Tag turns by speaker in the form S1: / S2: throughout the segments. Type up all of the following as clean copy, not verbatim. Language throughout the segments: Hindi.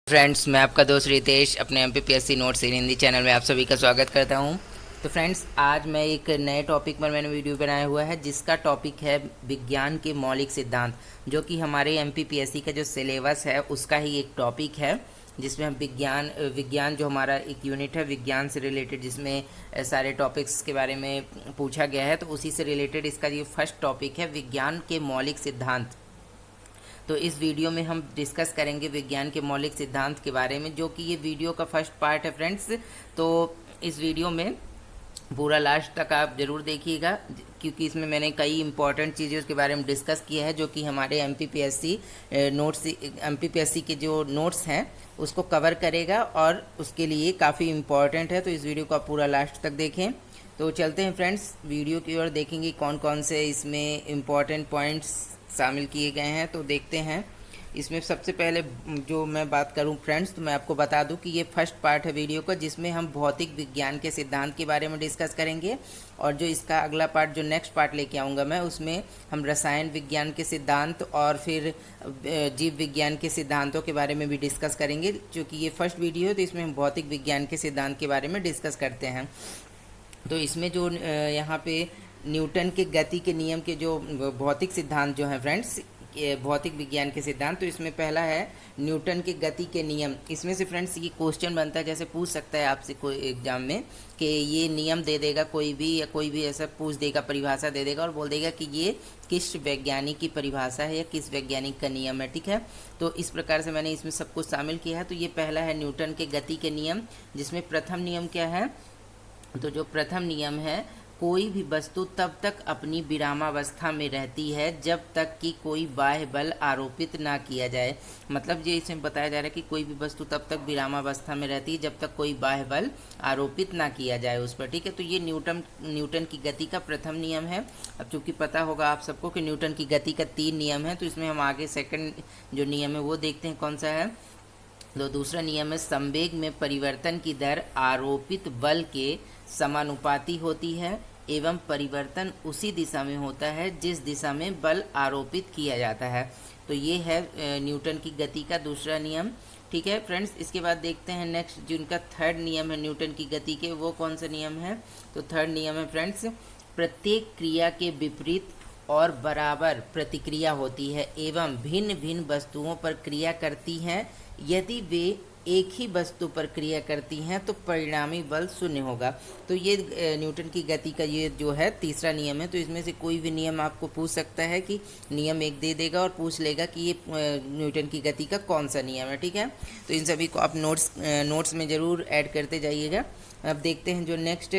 S1: फ्रेंड्स, मैं आपका दोस्त रितेश अपने एमपीपीएससी नोट्स इन हिंदी चैनल में आप सभी का स्वागत करता हूं। तो फ्रेंड्स, आज मैं एक नए टॉपिक पर मैंने वीडियो बनाया हुआ है जिसका टॉपिक है विज्ञान के मौलिक सिद्धांत, जो कि हमारे एमपीपीएससी का जो सिलेबस है उसका ही एक टॉपिक है, जिसमें हम विज्ञान जो हमारा एक यूनिट है विज्ञान से रिलेटेड, जिसमें सारे टॉपिक्स के बारे में पूछा गया है। तो उसी से रिलेटेड इसका ये फर्स्ट टॉपिक है, विज्ञान के मौलिक सिद्धांत। तो इस वीडियो में हम डिस्कस करेंगे विज्ञान के मौलिक सिद्धांत के बारे में, जो कि ये वीडियो का फर्स्ट पार्ट है फ्रेंड्स। तो इस वीडियो में पूरा लास्ट तक आप ज़रूर देखिएगा, क्योंकि इसमें मैंने कई इंपॉर्टेंट चीज़ें उसके बारे में डिस्कस किया है, जो कि हमारे एमपीपीएससी के जो नोट्स हैं उसको कवर करेगा और उसके लिए काफ़ी इम्पॉर्टेंट है। तो इस वीडियो को आप पूरा लास्ट तक देखें। तो चलते हैं फ्रेंड्स वीडियो की ओर, देखेंगे कौन कौन से इसमें इम्पॉर्टेंट पॉइंट्स शामिल किए गए हैं। तो देखते हैं। इसमें सबसे पहले जो मैं बात करूं फ्रेंड्स, तो मैं आपको बता दूं कि ये फर्स्ट पार्ट है वीडियो का, जिसमें हम भौतिक विज्ञान के सिद्धांत के बारे में डिस्कस करेंगे। और जो इसका अगला पार्ट, जो नेक्स्ट पार्ट लेके आऊँगा मैं, उसमें हम रसायन विज्ञान के सिद्धांत और फिर जीव विज्ञान के सिद्धांतों के बारे में भी डिस्कस करेंगे। क्योंकि ये फर्स्ट वीडियो है तो इसमें हम भौतिक विज्ञान के सिद्धांत के बारे में डिस्कस करते हैं। तो इसमें जो यहाँ पे न्यूटन के गति के नियम के जो भौतिक सिद्धांत जो हैं फ्रेंड्स, भौतिक विज्ञान के सिद्धांत, तो इसमें पहला है न्यूटन के गति के नियम। इसमें से फ्रेंड्स ये क्वेश्चन बनता है, जैसे पूछ सकता है आपसे कोई एग्जाम में कि ये नियम दे देगा कोई भी, या कोई भी ऐसा पूछ देगा, परिभाषा दे देगा और बोल देगा कि ये किस वैज्ञानिक की परिभाषा है या किस वैज्ञानिक का नियम है। ठीक है, तो इस प्रकार से मैंने इसमें सब कुछ शामिल किया है। तो ये पहला है न्यूटन के गति के नियम, जिसमें प्रथम नियम क्या है। तो जो प्रथम नियम है, कोई भी वस्तु तब तक अपनी विरामावस्था में रहती है जब तक कि कोई बाह्य बल आरोपित ना किया जाए। मतलब ये इसमें बताया जा रहा है कि कोई भी वस्तु तब तक विरामावस्था में रहती है जब तक कोई बाह्य बल आरोपित ना किया जाए उस पर। ठीक है, तो ये न्यूटन की गति का प्रथम नियम है। अब चूंकि पता होगा आप सबको कि न्यूटन की गति का 3 नियम है, तो इसमें हम आगे सेकंड जो नियम है वो देखते हैं कौन सा है। तो दूसरा नियम है, संवेग में परिवर्तन की दर आरोपित बल के समानुपाती होती है एवं परिवर्तन उसी दिशा में होता है जिस दिशा में बल आरोपित किया जाता है। तो ये है न्यूटन की गति का दूसरा नियम। ठीक है फ्रेंड्स, इसके बाद देखते हैं नेक्स्ट, जिनका थर्ड नियम है न्यूटन की गति के, वो कौन सा नियम है। तो थर्ड नियम है फ्रेंड्स, प्रत्येक क्रिया के विपरीत और बराबर प्रतिक्रिया होती है एवं भिन्न भिन्न वस्तुओं पर क्रिया करती हैं। यदि वे एक ही वस्तु पर क्रिया करती हैं तो परिणामी बल शून्य होगा। तो ये न्यूटन की गति का ये जो है तीसरा नियम है। तो इसमें से कोई भी नियम आपको पूछ सकता है कि नियम एक दे देगा और पूछ लेगा कि ये न्यूटन की गति का कौन सा नियम है। ठीक है, तो इन सभी को आप नोट्स में ज़रूर ऐड करते जाइएगा। अब देखते हैं जो नेक्स्ट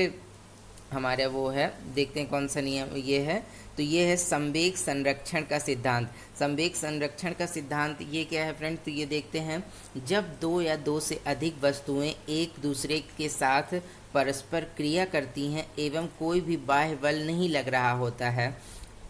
S1: हमारा वो है, देखते हैं कौन सा नियम ये है। तो ये है संवेग संरक्षण का सिद्धांत। संवेग संरक्षण का सिद्धांत ये क्या है फ्रेंड्स, तो ये देखते हैं, जब दो या दो से अधिक वस्तुएं एक दूसरे के साथ परस्पर क्रिया करती हैं एवं कोई भी बाह्य बल नहीं लग रहा होता है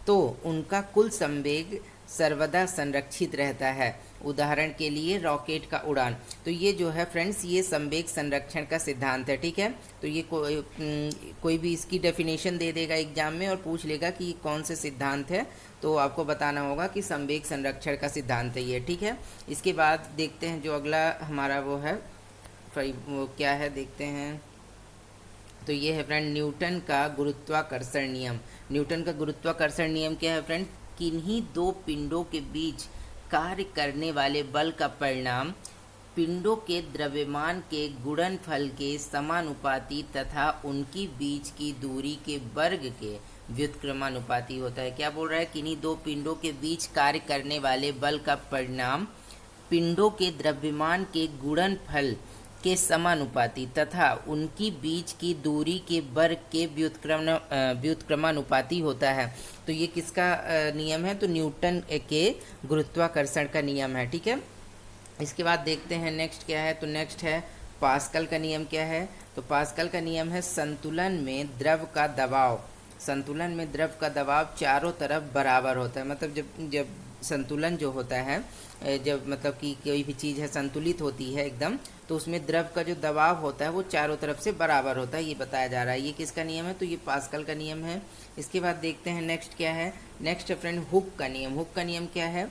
S1: तो उनका कुल संवेग सर्वदा संरक्षित रहता है। उदाहरण के लिए रॉकेट का उड़ान। तो ये जो है फ्रेंड्स, ये संवेग संरक्षण का सिद्धांत है। ठीक है, तो ये कोई भी इसकी डेफिनेशन दे देगा एग्जाम में और पूछ लेगा कि ये कौन से सिद्धांत है, तो आपको बताना होगा कि संवेग संरक्षण का सिद्धांत है ये। ठीक है, इसके बाद देखते हैं जो अगला हमारा वो है, वो क्या है देखते हैं। तो ये है फ्रेंड न्यूटन का गुरुत्वाकर्षण नियम। न्यूटन का गुरुत्वाकर्षण नियम क्या है फ्रेंड, किन्हीं दो पिंडों के बीच कार्य करने वाले बल का परिणाम पिंडों के द्रव्यमान के गुणनफल के समानुपाती तथा उनकी बीच की दूरी के वर्ग के व्युत्क्रमानुपाती होता है। क्या बोल रहा है, किन्हीं दो पिंडों के बीच कार्य करने वाले बल का परिणाम पिंडों के द्रव्यमान के गुणनफल के समानुपाती तथा उनकी बीच की दूरी के वर्ग के व्युत्क्रमानुपाती होता है। तो ये किसका नियम है, तो न्यूटन के गुरुत्वाकर्षण का नियम है। ठीक है, इसके बाद देखते हैं नेक्स्ट क्या है। तो नेक्स्ट है पास्कल का नियम क्या है। तो पास्कल का नियम है, संतुलन में द्रव का दबाव, संतुलन में द्रव का दबाव चारों तरफ बराबर होता है। मतलब जब संतुलन जो होता है, जब मतलब कि कोई भी चीज़ है संतुलित होती है एकदम, तो उसमें द्रव का जो दबाव होता है वो चारों तरफ से बराबर होता है, ये बताया जा रहा है। ये किसका नियम है, तो ये पास्कल का नियम है। इसके बाद देखते हैं नेक्स्ट क्या है। नेक्स्ट है फ्रेंड हुक का नियम। हुक का नियम क्या है,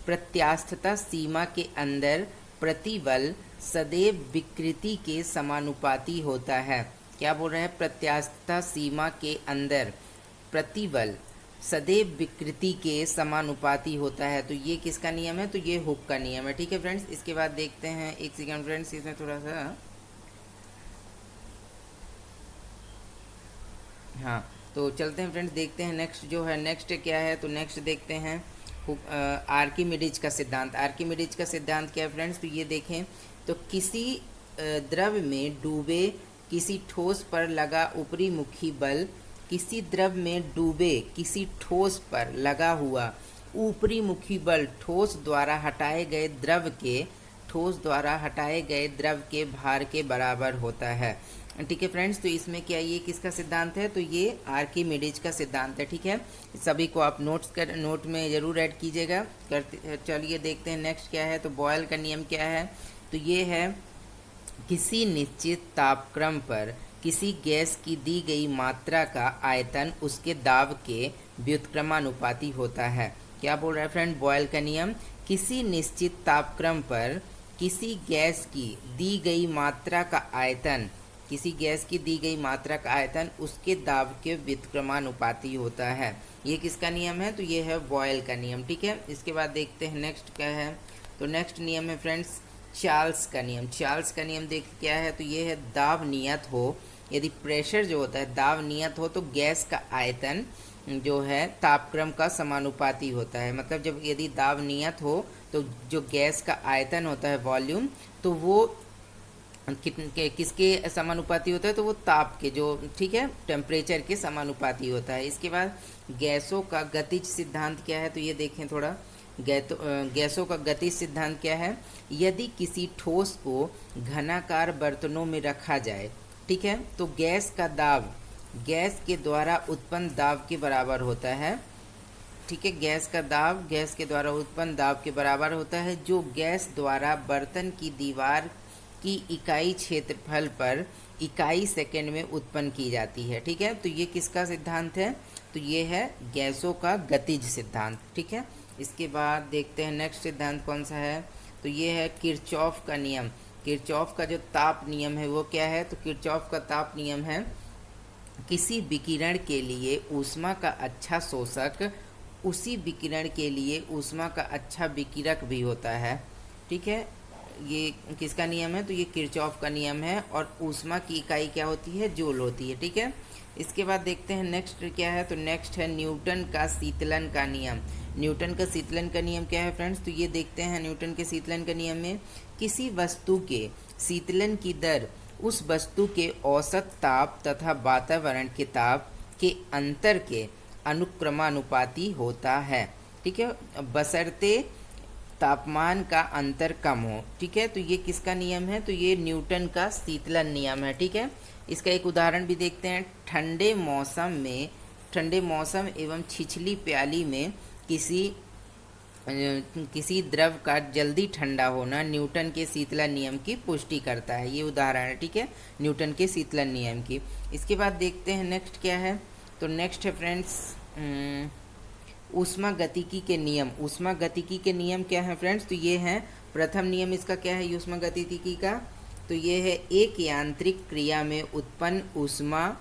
S1: प्रत्यास्थता सीमा के अंदर प्रतिबल सदैव विकृति के समानुपाती होता है। क्या बोल रहा है? प्रत्यास्थता सीमा के अंदर प्रतिबल सदैव विकृति के समानुपाती होता है। तो ये किसका नियम है? तो ये हुक का नियम है। ठीक है फ्रेंड्स, इसके बाद देखते हैं, एक सेकंड फ्रेंड्स, इसमें थोड़ा सा, हाँ तो चलते हैं फ्रेंड्स, देखते हैं नेक्स्ट जो है, नेक्स्ट क्या है। तो नेक्स्ट देखते हैं आर्किमिडीज का सिद्धांत। आर्किमिडीज का सिद्धांत क्या है फ्रेंड्स? तो ये देखें, तो किसी द्रव में डूबे किसी ठोस पर लगा ऊपरी मुखी बल, किसी द्रव में डूबे किसी ठोस पर लगा हुआ ऊपरी मुखी बल ठोस द्वारा हटाए गए द्रव के भार के बराबर होता है। ठीक है फ्रेंड्स, तो इसमें क्या, ये किसका सिद्धांत है? तो ये आर्किमिडीज का सिद्धांत है। ठीक है, सभी को आप नोट में ज़रूर ऐड कीजिएगा। चलिए देखते हैं नेक्स्ट क्या है। तो बॉयल का नियम क्या है? तो ये है, किसी निश्चित तापक्रम पर किसी गैस की दी गई मात्रा का आयतन उसके दाब के व्युत्क्रमानुपाती होता है। क्या बोल रहा है फ्रेंड? बॉयल का नियम, किसी निश्चित तापक्रम पर किसी गैस की दी गई मात्रा का आयतन उसके दाब के व्युत्क्रमानुपाती होता है। ये किसका नियम है? तो ये है बॉयल का नियम। ठीक है, इसके बाद देखते हैं नेक्स्ट क्या है। तो नेक्स्ट नियम है फ्रेंड्स चार्ल्स का नियम। चार्ल्स का नियम देख क्या है? तो ये है, दाब नियत हो, यदि प्रेशर जो होता है दाब नियत हो तो गैस का आयतन जो है तापक्रम का समानुपाती होता है। मतलब जब यदि दाब नियत हो तो जो गैस का आयतन होता है वॉल्यूम, तो वो किसके समानुपाती होता है? तो वो ताप के, जो ठीक है टेम्परेचर के समानुपाती होता है। इसके बाद गैसों का गतिज सिद्धांत क्या है? तो ये देखें थोड़ा, गैसों का गतिज सिद्धांत क्या है? यदि किसी ठोस को घनाकार बर्तनों में रखा जाए, ठीक है, तो गैस का दाब गैस के द्वारा उत्पन्न दाब के बराबर होता है। ठीक है, गैस का दाब गैस के द्वारा उत्पन्न दाब के बराबर होता है, जो गैस द्वारा बर्तन की दीवार की इकाई क्षेत्रफल पर इकाई सेकंड में उत्पन्न की जाती है। ठीक है, तो ये किसका सिद्धांत है? तो ये है गैसों का गतिज सिद्धांत। ठीक है, इसके बाद देखते हैं नेक्स्ट सिद्धांत कौन सा है। तो ये है किरचॉफ का नियम। किरचॉफ का जो ताप नियम है वो क्या है? तो किरचॉफ का ताप नियम है, किसी विकिरण के लिए ऊष्मा का अच्छा शोषक उसी विकिरण के लिए ऊष्मा का अच्छा विकिरक भी होता है। ठीक है, ये किसका नियम है? तो ये किरचॉफ का नियम है, और ऊष्मा की इकाई क्या होती है? जूल होती है। ठीक है, इसके बाद देखते हैं नेक्स्ट क्या है। तो नेक्स्ट है न्यूटन का शीतलन का नियम। न्यूटन का शीतलन का नियम क्या है फ्रेंड्स? तो ये देखते हैं, न्यूटन के शीतलन का नियम में किसी वस्तु के शीतलन की दर उस वस्तु के औसत ताप तथा वातावरण के ताप के अंतर के अनुक्रमानुपाती होता है। ठीक है, बशर्ते तापमान का अंतर कम हो। ठीक है, तो ये किसका नियम है? तो ये न्यूटन का शीतलन नियम है। ठीक है, इसका एक उदाहरण भी देखते हैं। ठंडे मौसम एवं छिछली प्याली में किसी द्रव का जल्दी ठंडा होना न्यूटन के शीतलन नियम की पुष्टि करता है। ये उदाहरण है, ठीक है, न्यूटन के शीतलन नियम की। इसके बाद देखते हैं नेक्स्ट क्या है। तो नेक्स्ट है फ्रेंड्स ऊष्मागतिकी के नियम। ऊष्मागतिकी के नियम क्या है फ्रेंड्स? तो ये है, प्रथम नियम इसका क्या है ऊष्मागतिकी का? तो ये है, एक यांत्रिक क्रिया में उत्पन्न ऊष्मा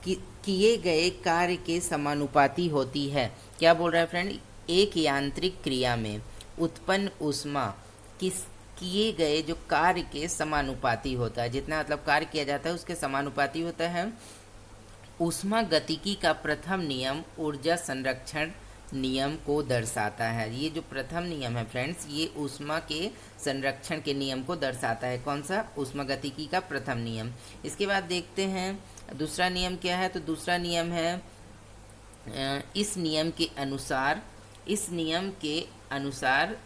S1: किए गए कार्य के समानुपाती होती है। क्या बोल रहा है फ्रेंड? एक यांत्रिक क्रिया में उत्पन्न ऊष्मा किए गए जो कार्य के समानुपाती होता है, जितना मतलब कार्य किया जाता है उसके समानुपाती होता है। ऊष्मागतिकी का प्रथम नियम ऊर्जा संरक्षण नियम को दर्शाता है। ये जो प्रथम नियम है फ्रेंड्स, ये ऊष्मा के संरक्षण के नियम को दर्शाता है। कौन सा? ऊष्मागतिकी का प्रथम नियम। इसके बाद देखते हैं दूसरा नियम क्या है। तो दूसरा नियम है, इस नियम के अनुसार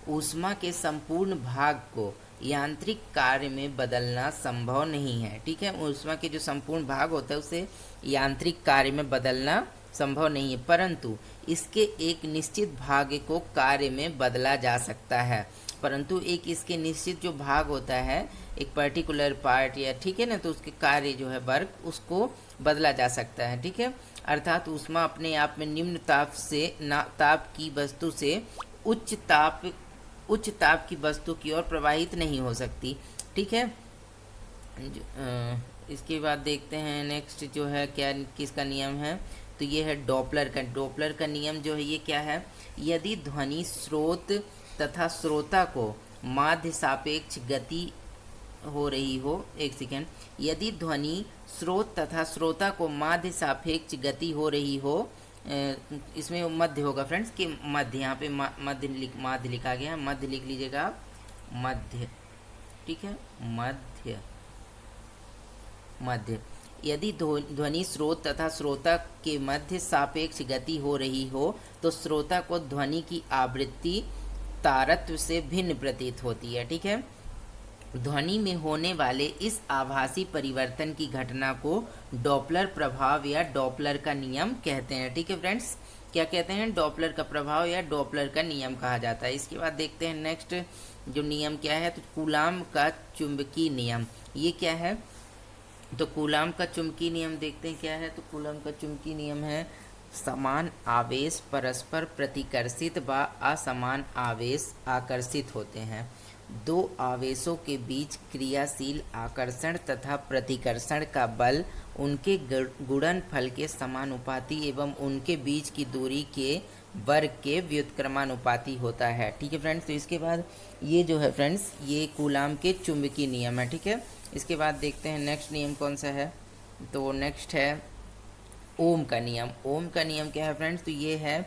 S1: ऊष्मा के संपूर्ण भाग को यांत्रिक कार्य में बदलना संभव नहीं है। ठीक है, ऊष्मा के जो संपूर्ण भाग होता है उसे यांत्रिक कार्य में बदलना संभव नहीं है, परंतु इसके एक निश्चित भाग को कार्य में बदला जा सकता है। परंतु एक इसके निश्चित जो भाग होता है, एक पर्टिकुलर पार्ट या ठीक है ना, तो उसके कार्य जो है वर्क उसको बदला जा सकता है। ठीक है, अर्थात ऊष्मा अपने आप में निम्न ताप की वस्तु से उच्च ताप की वस्तु की ओर प्रवाहित नहीं हो सकती। ठीक है। इसके बाद देखते हैं नेक्स्ट जो है क्या किसका नियम है, तो ये है डॉपलर का। डॉपलर का नियम जो है ये क्या है, यदि ध्वनि स्रोत तथा श्रोता को माध्य सापेक्ष गति हो रही हो, एक सेकेंड, यदि ध्वनि स्रोत तथा श्रोता को माध्य सापेक्ष गति हो रही हो, इसमें मध्य होगा फ्रेंड्स कि मध्य, यहाँ पे माध्य लिखा गया, मध्य लिख लीजिएगा आप, मध्य। ठीक है, मध्य मध्य। यदि ध्वनि स्रोत तथा श्रोता के मध्य सापेक्ष गति हो रही हो तो श्रोता को ध्वनि की आवृत्ति तारत्व से भिन्न प्रतीत होती है। ठीक है, ध्वनि में होने वाले इस आभासी परिवर्तन की घटना को डॉपलर प्रभाव या डॉपलर का नियम कहते हैं। ठीक है फ्रेंड्स, क्या कहते हैं, डॉपलर का प्रभाव या डॉपलर का नियम कहा जाता है। इसके बाद देखते हैं नेक्स्ट जो नियम क्या है, तो कूलाम का चुंबकीय नियम, ये क्या है, तो कूलाम का चुंबकीय नियम देखते हैं क्या है। तो कूलाम का चुंबकीय नियम है, समान आवेश परस्पर प्रतिकर्षित व असमान आवेश आकर्षित होते हैं। दो आवेशों के बीच क्रियाशील आकर्षण तथा प्रतिकर्षण का बल उनके गुणनफल के समानुपाती एवं उनके बीच की दूरी के वर्ग के व्युत्क्रमानुपाती होता है। ठीक है फ्रेंड्स, तो इसके बाद ये जो है फ्रेंड्स ये कूलाम के चुंबकीय नियम है। ठीक है, इसके बाद देखते हैं नेक्स्ट नियम कौन सा है, तो नेक्स्ट है ओम का नियम। ओम का नियम क्या है फ्रेंड्स, तो ये है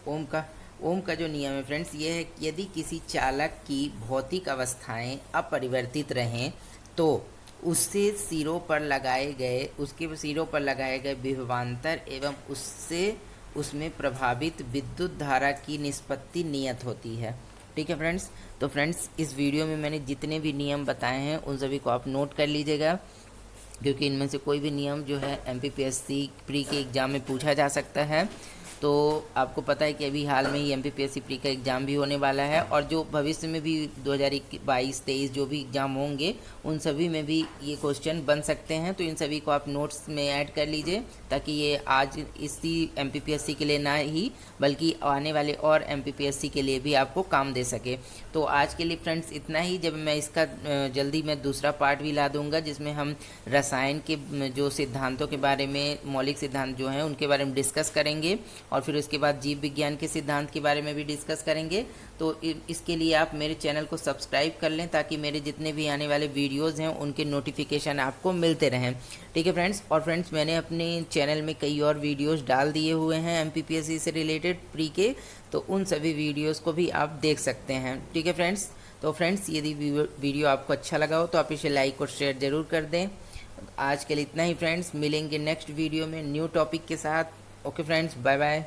S1: ओम का जो नियम है फ्रेंड्स ये है, यदि किसी चालक की भौतिक अवस्थाएं अपरिवर्तित रहें तो उसके सिरों पर लगाए गए विभवांतर एवं उसमें प्रभावित विद्युत धारा की निष्पत्ति नियत होती है। ठीक है फ्रेंड्स, तो फ्रेंड्स इस वीडियो में मैंने जितने भी नियम बताए हैं उन सभी को आप नोट कर लीजिएगा, क्योंकि इनमें से कोई भी नियम जो है MPPSC प्री के एग्ज़ाम में पूछा जा सकता है। तो आपको पता है कि अभी हाल में ही MPPSC प्री का एग्ज़ाम भी होने वाला है, और जो भविष्य में भी 2022-23 जो भी एग्ज़ाम होंगे उन सभी में भी ये क्वेश्चन बन सकते हैं। तो इन सभी को आप नोट्स में ऐड कर लीजिए, ताकि ये आज इसी MPPSC के लिए ना ही बल्कि आने वाले और MPPSC के लिए भी आपको काम दे सके। तो आज के लिए फ्रेंड्स इतना ही। जब मैं इसका जल्दी मैं दूसरा पार्ट भी ला दूंगा जिसमें हम रसायन के जो सिद्धांतों के बारे में, मौलिक सिद्धांत जो हैं उनके बारे में डिस्कस करेंगे, और फिर उसके बाद जीव विज्ञान के सिद्धांत के बारे में भी डिस्कस करेंगे। तो इसके लिए आप मेरे चैनल को सब्सक्राइब कर लें, ताकि मेरे जितने भी आने वाले वीडियोज़ हैं उनके नोटिफिकेशन आपको मिलते रहें। ठीक है फ्रेंड्स, और फ्रेंड्स मैंने अपने चैनल में कई और वीडियोज़ डाल दिए हुए हैं MPPSC से रिलेटेड प्री के, तो उन सभी वीडियोज़ को भी आप देख सकते हैं। ठीक है फ्रेंड्स, तो फ्रेंड्स यदि वीडियो आपको अच्छा लगा हो तो आप इसे लाइक और शेयर ज़रूर कर दें। आज के लिए इतना ही फ्रेंड्स, मिलेंगे नेक्स्ट वीडियो में न्यू टॉपिक के साथ। Okay friends, bye bye.